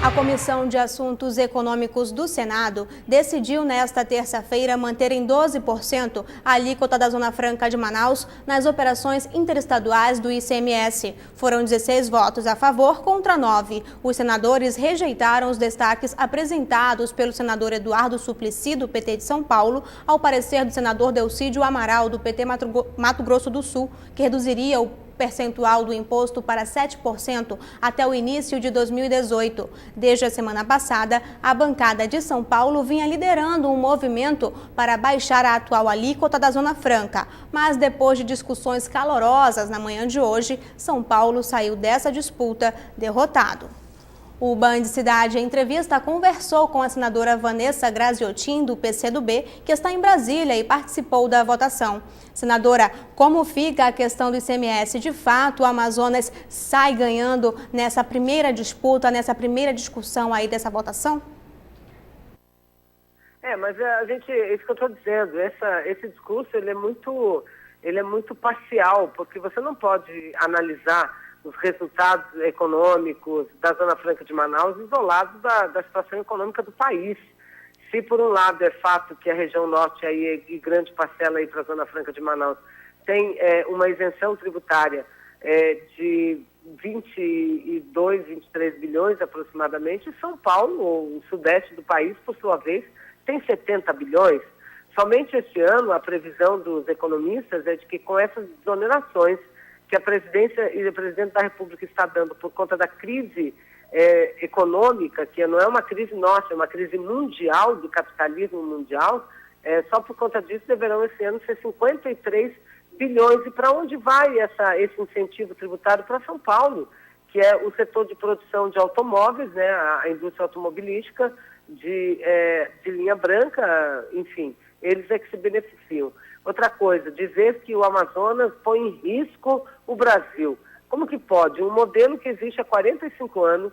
A Comissão de Assuntos Econômicos do Senado decidiu nesta terça-feira manter em 12% a alíquota da Zona Franca de Manaus nas operações interestaduais do ICMS. Foram 16 votos a favor contra 9. Os senadores rejeitaram os destaques apresentados pelo senador Eduardo Suplicy, do PT de São Paulo, ao parecer do senador Delcídio Amaral, do PT Mato Grosso do Sul, que reduziria o percentual do imposto para 7% até o início de 2018. Desde a semana passada, a bancada de São Paulo vinha liderando um movimento para baixar a atual alíquota da Zona Franca. Mas depois de discussões calorosas na manhã de hoje, São Paulo saiu dessa disputa derrotado. O Band Cidade, em entrevista, conversou com a senadora Vanessa Graziotin, do PCdoB, que está em Brasília e participou da votação. Senadora, como fica a questão do ICMS? De fato, o Amazonas sai ganhando nessa primeira disputa, nessa primeira discussão aí dessa votação? Mas a gente, isso que eu estou dizendo, esse discurso ele é muito parcial, porque você não pode analisar os resultados econômicos da Zona Franca de Manaus isolados da situação econômica do país. Se por um lado é fato que a região norte aí, e grande parcela aí para a Zona Franca de Manaus tem uma isenção tributária de 22, 23 bilhões aproximadamente, São Paulo, ou o sudeste do país, por sua vez, tem 70 bilhões. Somente este ano a previsão dos economistas é de que com essas desonerações que a presidência e o presidente da República está dando por conta da crise econômica, que não é uma crise nossa, é uma crise mundial, do capitalismo mundial, só por conta disso deverão esse ano ser 53 bilhões. E para onde vai esse incentivo tributário? Para São Paulo, que é o setor de produção de automóveis, né, a indústria automobilística, de linha branca, enfim, eles é que se beneficiam. Outra coisa, dizer que o Amazonas põe em risco o Brasil. Como que pode? Um modelo que existe há 45 anos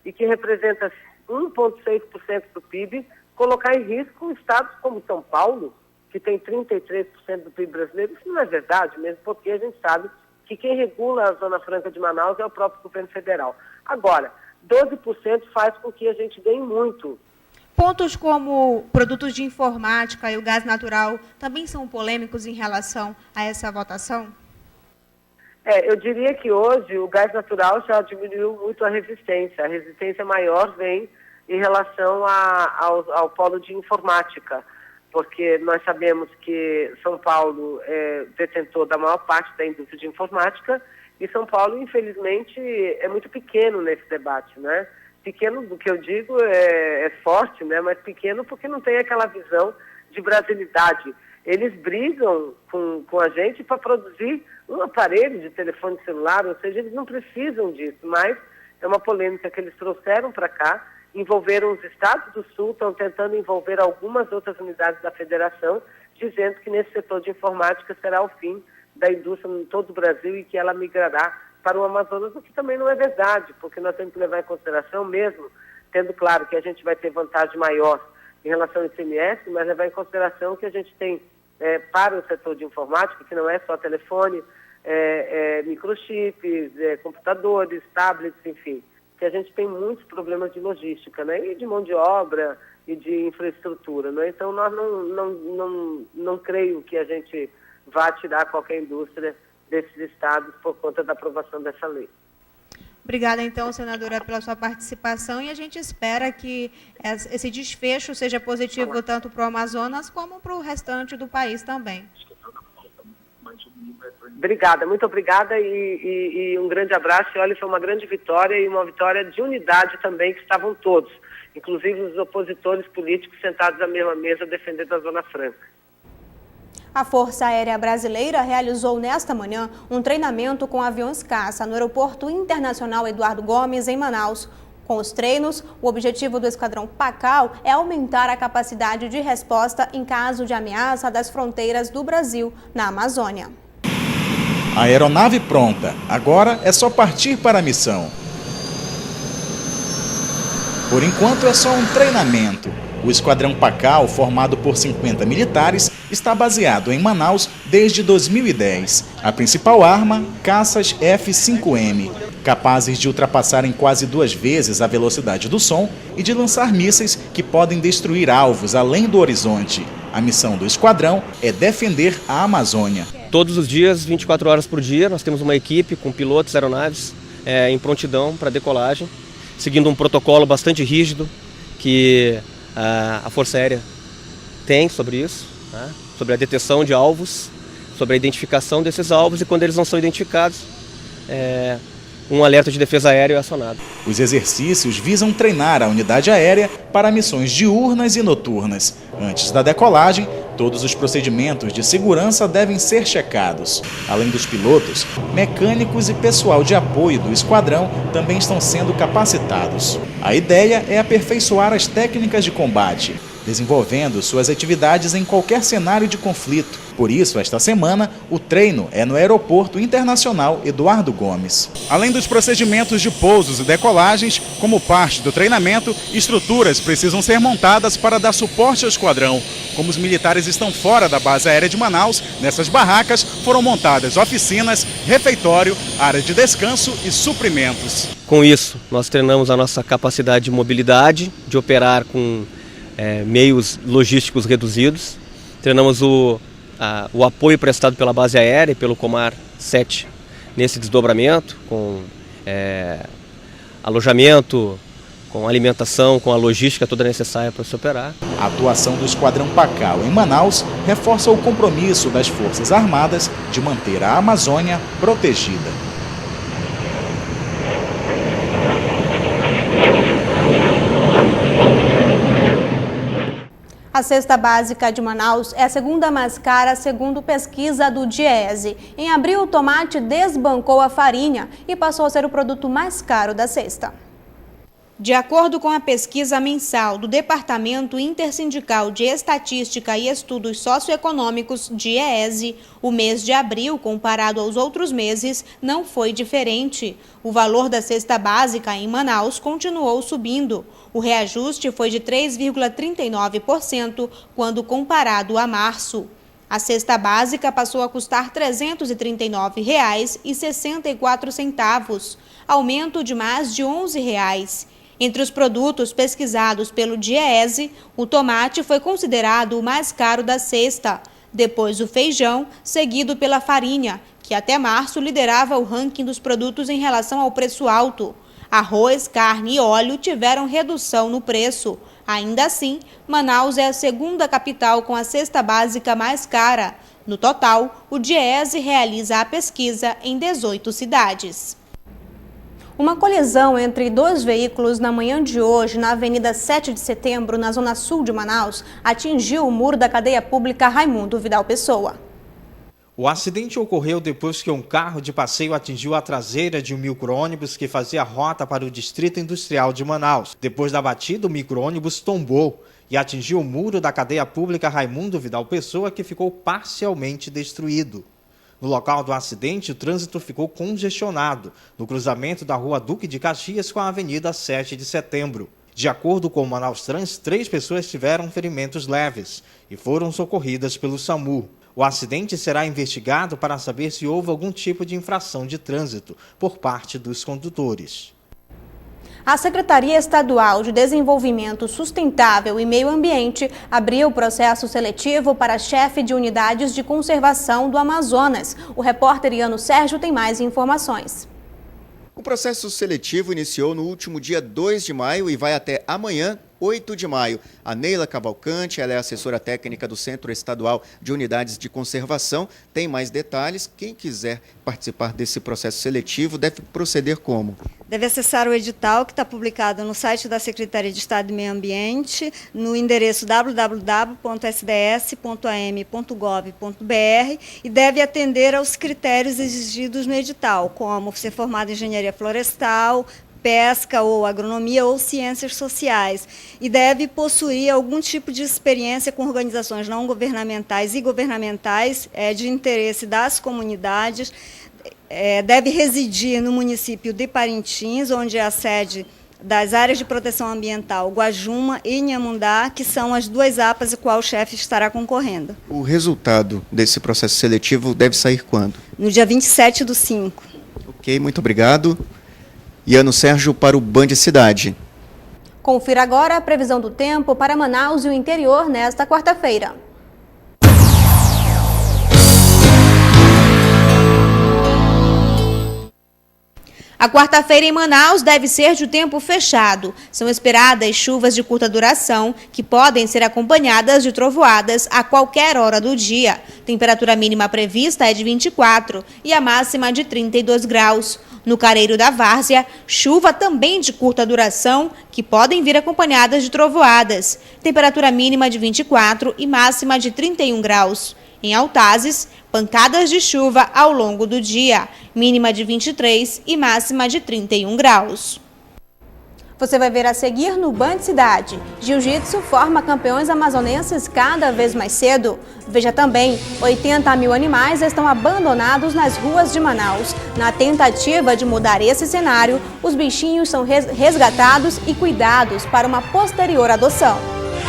e que representa 1,6% do PIB, colocar em risco estados como São Paulo, que tem 33% do PIB brasileiro. Isso não é verdade, mesmo porque a gente sabe que quem regula a Zona Franca de Manaus é o próprio governo federal. Agora, 12% faz com que a gente ganhe muito. Pontos como produtos de informática e o gás natural também são polêmicos em relação a essa votação? Eu diria que hoje o gás natural já diminuiu muito a resistência. A resistência maior vem em relação ao polo de informática, porque nós sabemos que São Paulo é detentor da maior parte da indústria de informática e São Paulo, infelizmente, é muito pequeno nesse debate, né? Pequeno, do que eu digo, é forte, né? Mas pequeno porque não tem aquela visão de brasilidade. Eles brigam com a gente para produzir um aparelho de telefone celular, ou seja, eles não precisam disso, mas é uma polêmica que eles trouxeram para cá, envolveram os estados do sul, estão tentando envolver algumas outras unidades da federação, dizendo que nesse setor de informática será o fim da indústria em todo o Brasil e que ela migrará para o Amazonas, o que também não é verdade, porque nós temos que levar em consideração mesmo, tendo claro que a gente vai ter vantagem maior em relação ao ICMS, mas levar em consideração que a gente tem para o setor de informática, que não é só telefone, microchips, computadores, tablets, enfim, que a gente tem muitos problemas de logística, né, e de mão de obra e de infraestrutura, né? Então nós não creio que a gente vá tirar qualquer indústria desses estados por conta da aprovação dessa lei. Obrigada, então, senadora, pela sua participação e a gente espera que esse desfecho seja positivo tanto para o Amazonas como para o restante do país também. Obrigada, muito obrigada e um grande abraço. E olha, foi uma grande vitória e uma vitória de unidade também, que estavam todos, inclusive os opositores políticos sentados à mesma mesa defendendo a Zona Franca. A Força Aérea Brasileira realizou nesta manhã um treinamento com aviões caça no Aeroporto Internacional Eduardo Gomes, em Manaus. Com os treinos, o objetivo do Esquadrão Pacal é aumentar a capacidade de resposta em caso de ameaça das fronteiras do Brasil, na Amazônia. A aeronave pronta, agora é só partir para a missão. Por enquanto é só um treinamento. O Esquadrão Pacal, formado por 50 militares, está baseado em Manaus desde 2010. A principal arma, caças F-5M. capazes de ultrapassarem quase 2 vezes a velocidade do som e de lançar mísseis que podem destruir alvos além do horizonte. A missão do esquadrão é defender a Amazônia. Todos os dias, 24 horas por dia, nós temos uma equipe com pilotos, aeronaves em prontidão para decolagem, seguindo um protocolo bastante rígido que a Força Aérea tem sobre isso, né? Sobre a detecção de alvos, sobre a identificação desses alvos e quando eles não são identificados, um alerta de defesa aérea é acionado. Os exercícios visam treinar a unidade aérea para missões diurnas e noturnas. Antes da decolagem, todos os procedimentos de segurança devem ser checados. Além dos pilotos, mecânicos e pessoal de apoio do esquadrão também estão sendo capacitados. A ideia é aperfeiçoar as técnicas de combate, desenvolvendo suas atividades em qualquer cenário de conflito. Por isso, esta semana, o treino é no Aeroporto Internacional Eduardo Gomes. Além dos procedimentos de pousos e decolagens, como parte do treinamento, estruturas precisam ser montadas para dar suporte ao esquadrão. Como os militares estão fora da base aérea de Manaus, nessas barracas foram montadas oficinas, refeitório, área de descanso e suprimentos. Com isso, nós treinamos a nossa capacidade de mobilidade, de operar com meios logísticos reduzidos. Treinamos o apoio prestado pela base aérea e pelo Comar 7 nesse desdobramento, com alojamento, com alimentação, com a logística toda necessária para se operar. A atuação do Esquadrão Pacal em Manaus reforça o compromisso das Forças Armadas de manter a Amazônia protegida. A cesta básica de Manaus é a segunda mais cara, segundo pesquisa do Diese. Em abril, o tomate desbancou a farinha e passou a ser o produto mais caro da cesta. De acordo com a pesquisa mensal do Departamento Intersindical de Estatística e Estudos Socioeconômicos, DIEESE, o mês de abril, comparado aos outros meses, não foi diferente. O valor da cesta básica em Manaus continuou subindo. O reajuste foi de 3,39% quando comparado a março. A cesta básica passou a custar R$ 339,64, aumento de mais de R$ 11. Entre os produtos pesquisados pelo Diese, o tomate foi considerado o mais caro da cesta, depois o feijão, seguido pela farinha, que até março liderava o ranking dos produtos em relação ao preço alto. Arroz, carne e óleo tiveram redução no preço. Ainda assim, Manaus é a segunda capital com a cesta básica mais cara. No total, o Diese realiza a pesquisa em 18 cidades. Uma colisão entre 2 veículos na manhã de hoje na Avenida 7 de Setembro, na zona sul de Manaus, atingiu o muro da cadeia pública Raimundo Vidal Pessoa. O acidente ocorreu depois que um carro de passeio atingiu a traseira de um micro-ônibus que fazia rota para o Distrito Industrial de Manaus. Depois da batida, o micro-ônibus tombou e atingiu o muro da cadeia pública Raimundo Vidal Pessoa, que ficou parcialmente destruído. No local do acidente, o trânsito ficou congestionado no cruzamento da Rua Duque de Caxias com a Avenida 7 de Setembro. De acordo com o Manaus Trans, 3 pessoas tiveram ferimentos leves e foram socorridas pelo SAMU. O acidente será investigado para saber se houve algum tipo de infração de trânsito por parte dos condutores. A Secretaria Estadual de Desenvolvimento Sustentável e Meio Ambiente abriu o processo seletivo para chefe de unidades de conservação do Amazonas. O repórter Iano Sérgio tem mais informações. O processo seletivo iniciou no último dia 2 de maio e vai até amanhã, 8 de maio. A Neila Cavalcante, ela é assessora técnica do Centro Estadual de Unidades de Conservação. Tem mais detalhes. Quem quiser participar desse processo seletivo deve proceder como? Deve acessar o edital que está publicado no site da Secretaria de Estado de Meio Ambiente, no endereço www.sds.am.gov.br e deve atender aos critérios exigidos no edital, como ser formado em engenharia florestal, pesca ou agronomia ou ciências sociais, e deve possuir algum tipo de experiência com organizações não governamentais e governamentais de interesse das comunidades, deve residir no município de Parintins, onde é a sede das áreas de proteção ambiental Guajuma e Inhamundá, que são as 2 APAs a qual o chefe estará concorrendo. O resultado desse processo seletivo deve sair quando? No dia 27/5. Ok, muito obrigado. Iano Sérgio para o Band Cidade. Confira agora a previsão do tempo para Manaus e o interior nesta quarta-feira. A quarta-feira em Manaus deve ser de tempo fechado. São esperadas chuvas de curta duração, que podem ser acompanhadas de trovoadas a qualquer hora do dia. Temperatura mínima prevista é de 24 e a máxima de 32 graus. No Careiro da Várzea, chuva também de curta duração, que podem vir acompanhadas de trovoadas. Temperatura mínima de 24 e máxima de 31 graus. Em Altazes, pancadas de chuva ao longo do dia, mínima de 23 e máxima de 31 graus. Você vai ver a seguir no Band Cidade. Jiu-Jitsu forma campeões amazonenses cada vez mais cedo. Veja também, 80 mil animais estão abandonados nas ruas de Manaus. Na tentativa de mudar esse cenário, os bichinhos são resgatados e cuidados para uma posterior adoção.